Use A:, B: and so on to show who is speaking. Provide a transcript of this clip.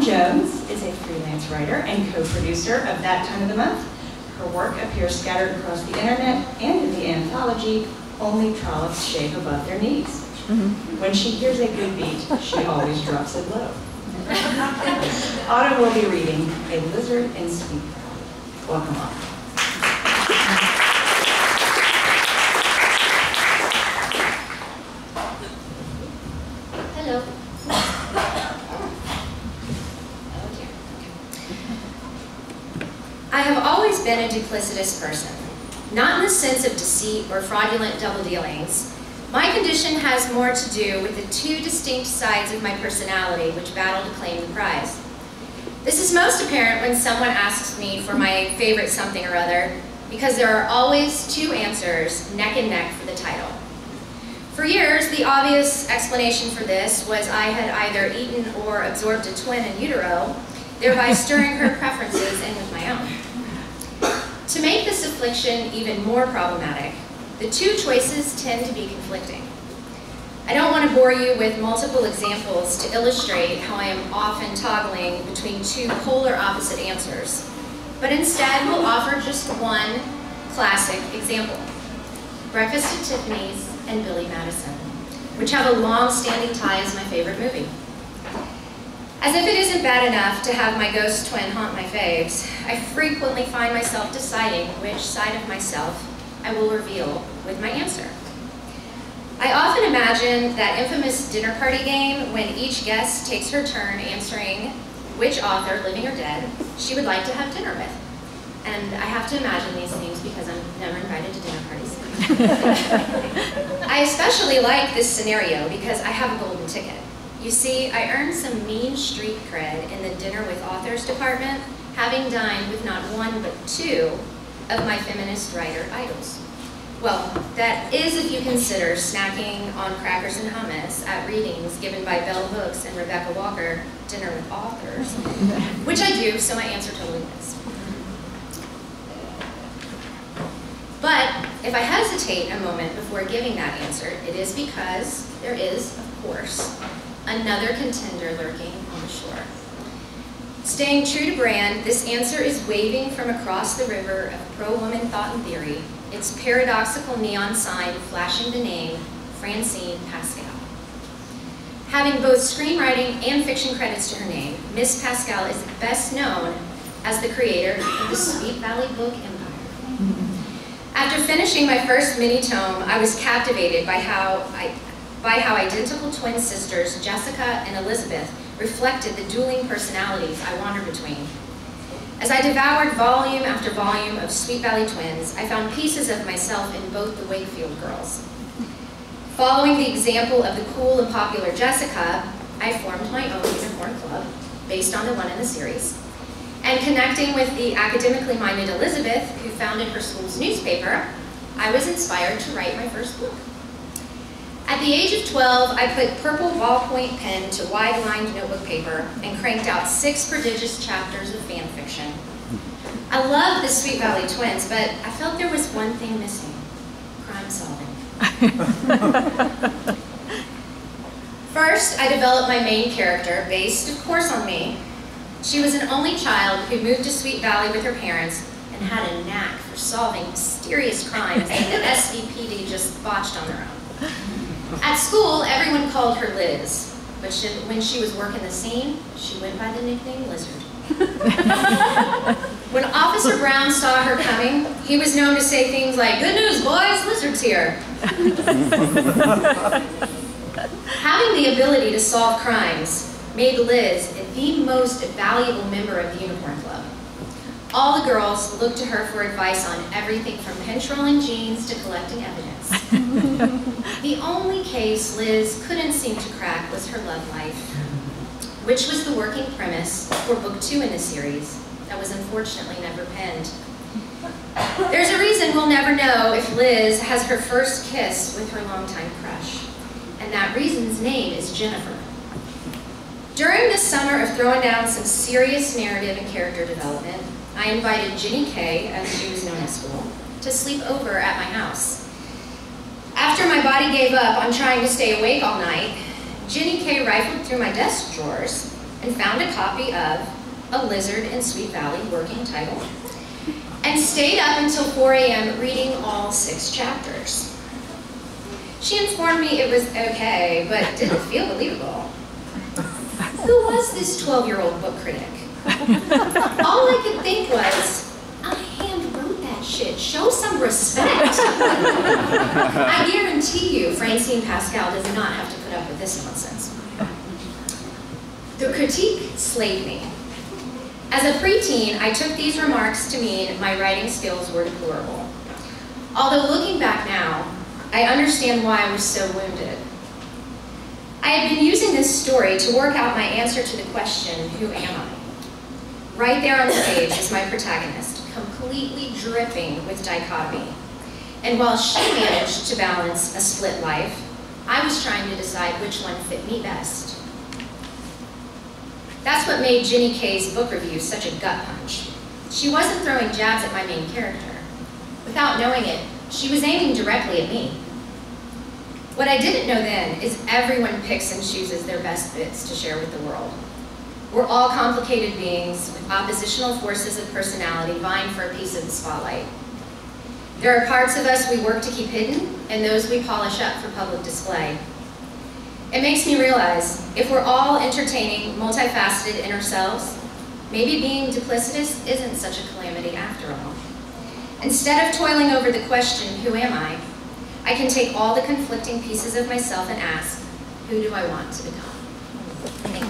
A: Jones is a freelance writer and co-producer of That Time of the Month. Her work appears scattered across the internet and in the anthology Only Trollops Shave Above Their Knees. When she hears a good beat, she always drops it low. Autumn will be reading A Lizard in Sweet Valley. Welcome, Autumn.
B: Hello. I have always been a duplicitous person, not in the sense of deceit or fraudulent double dealings. My condition has more to do with the two distinct sides of my personality which battle to claim the prize. This is most apparent when someone asks me for my favorite something or other, because there are always two answers neck and neck for the title. For years, the obvious explanation for this was I had either eaten or absorbed a twin in utero, thereby stirring her preferences in with my own. To make this affliction even more problematic, the two choices tend to be conflicting. I don't want to bore you with multiple examples to illustrate how I am often toggling between two polar opposite answers, but instead will offer just one classic example: Breakfast at Tiffany's and Billy Madison, which have a long-standing tie as my favorite movie. As if it isn't bad enough to have my ghost twin haunt my faves, I frequently find myself deciding which side of myself I will reveal with my answer. I often imagine that infamous dinner party game when each guest takes her turn answering which author, living or dead, she would like to have dinner with. And I have to imagine these things because I'm never invited to dinner parties. I especially like this scenario because I have a golden ticket. You see, I earned some mean street cred in the Dinner with Authors department, having dined with not one but two of my feminist writer idols. Well, that is if you consider snacking on crackers and hummus at readings given by Bell Hooks and Rebecca Walker, Dinner with Authors, which I do, so my answer totally wins. But if I hesitate a moment before giving that answer, it is because there is, of course, another contender lurking on the shore. Staying true to brand, this answer is waving from across the river of pro-woman thought and theory, its paradoxical neon sign flashing the name Francine Pascal. Having both screenwriting and fiction credits to her name, Miss Pascal is best known as the creator of the Sweet Valley book empire. After finishing my first mini-tome, I was captivated by how identical twin sisters, Jessica and Elizabeth, reflected the dueling personalities I wandered between. As I devoured volume after volume of Sweet Valley twins, I found pieces of myself in both the Wakefield girls. Following the example of the cool and popular Jessica, I formed my own unicorn club, based on the one in the series. And connecting with the academically minded Elizabeth, who founded her school's newspaper, I was inspired to write my first book. At the age of 12, I put purple ballpoint pen to wide-lined notebook paper and cranked out 6 prodigious chapters of fan fiction. I loved the Sweet Valley twins, but I felt there was one thing missing: crime solving. First, I developed my main character, based, of course, on me. She was an only child who moved to Sweet Valley with her parents and had a knack for solving mysterious crimes that the SVPD just botched on their own. At school, everyone called her Liz, but when she was working the scene, she went by the nickname Lizard. When Officer Brown saw her coming, he was known to say things like, "Good news, boys, Lizard's here." Having the ability to solve crimes made Liz the most valuable member of the Unicorn Club. All the girls looked to her for advice on everything from pinch rolling jeans to collecting evidence. The only case Liz couldn't seem to crack was her love life, which was the working premise for book 2 in the series that was unfortunately never penned. There's a reason we'll never know if Liz has her first kiss with her longtime crush, and that reason's name is Jennifer. During this summer of throwing down some serious narrative and character development, I invited Ginny Kay, as she was known at school, to sleep over at my house. After my body gave up on trying to stay awake all night, Ginny Kay rifled through my desk drawers and found a copy of A Lizard in Sweet Valley, working title, and stayed up until 4 a.m. reading all 6 chapters. She informed me it was okay, but didn't feel believable. Who was this 12-year-old book critic? All I could think was, I hand wrote that shit. Show some respect. I guarantee you, Francine Pascal does not have to put up with this nonsense. The critique slayed me. As a preteen, I took these remarks to mean my writing skills were deplorable. Although looking back now, I understand why I was so wounded. I had been using this story to work out my answer to the question, who am I? Right there on the page is my protagonist, completely dripping with dichotomy. And while she managed to balance a split life, I was trying to decide which one fit me best. That's what made Ginny Kay's book review such a gut punch. She wasn't throwing jabs at my main character. Without knowing it, she was aiming directly at me. What I didn't know then is everyone picks and chooses their best bits to share with the world. We're all complicated beings with oppositional forces of personality vying for a piece of the spotlight. There are parts of us we work to keep hidden and those we polish up for public display. It makes me realize if we're all entertaining multifaceted inner selves, maybe being duplicitous isn't such a calamity after all. Instead of toiling over the question, who am I can take all the conflicting pieces of myself and ask, who do I want to become? Thank you.